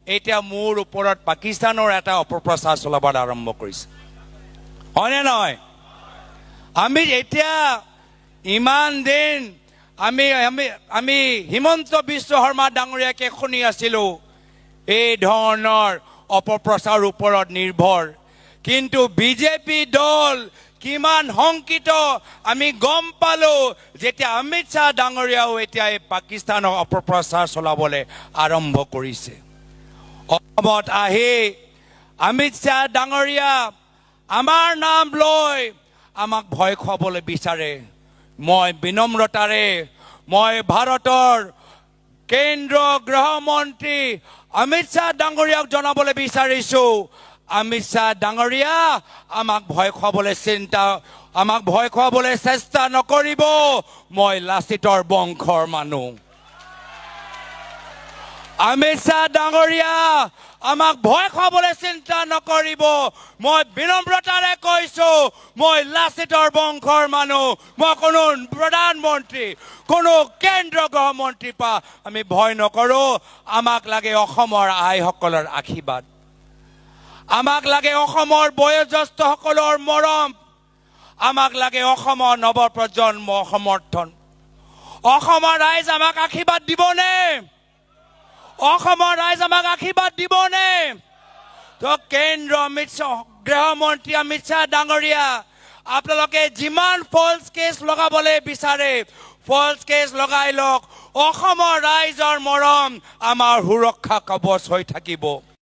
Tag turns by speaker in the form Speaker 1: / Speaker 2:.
Speaker 1: এতিয়া মোৰ ওপৰত পাকিস্তানৰ এটা অপপ্ৰচাৰ চলাবলৈ আৰম্ভ কৰিছে হয়নে নহয় আমি এতিয়া ইমান দিন আমি হিমন্ত বিশ্ব শৰ্মা ডাঙৰীয়াকে শুনি আছিলো এই ধৰণৰ অপপ্ৰচাৰৰ ওপৰত নিৰ্ভৰ কিন্তু বিজেপি দল কিমান শংকিত আমি গম পালো যেতিয়া অমিত শ্বাহ ডাঙৰীয়াও এতিয়া এই পাকিস্তানৰ অপপ্ৰচাৰ চলাবলৈ আৰম্ভ কৰিছে অসমত আহি অমিত শ্বাহ ডাঙৰীয়া আমাৰ নাম লৈ আমাক ভয় খুৱাবলৈ বিচাৰে মই বিনম্ৰতাৰে মই ভাৰতৰ কেন্দ্ৰীয় গৃহমন্ত্ৰী অমিত শ্বাহ ডাঙৰীয়াক জনাবলৈ বিচাৰিছো অমিত শ্বাহ ডাঙৰীয়া আমাক ভয় খুৱাবলৈ চেষ্টা নকৰিব মই লাচিতৰ বংশৰ মানুহ অমিত শ্বাহ ডাঙৰীয়া আমাক ভয় খুৱাবলৈ চিন্তা নকৰিব মই বিনম্ৰতাৰে কৈছো মই লাচিতৰ বংশৰ মানুহ মই কোনো প্ৰধানমন্ত্ৰী কোনো কেন্দ্ৰীয় গৃহমন্ত্ৰীৰ পৰা আমি ভয় নকৰো আমাক লাগে অসমৰ আইসকলৰ আশীৰ্বাদ আমাক লাগে অসমৰ বয়োজ্যেষ্ঠসকলৰ মৰম আমাক লাগে অসমৰ নৱপ্ৰজন্ম সমৰ্থন অসমৰ ৰাইজ আমাক আশীৰ্বাদ দিবনে অসমৰ ৰাইজ আমাক আশীৰ্বাদ দিবনে তো কেন্দ্ৰীয় গৃহমন্ত্ৰী অমিত শ্বাহ ডাঙৰীয়া আপোনালোকে যিমান ফলছ কেছ লগাবলৈ বিচাৰে ফলছ কেছ লগাই লওক অসমৰ ৰাইজৰ মৰম আমাৰ সুৰক্ষা কৱচ হৈ থাকিব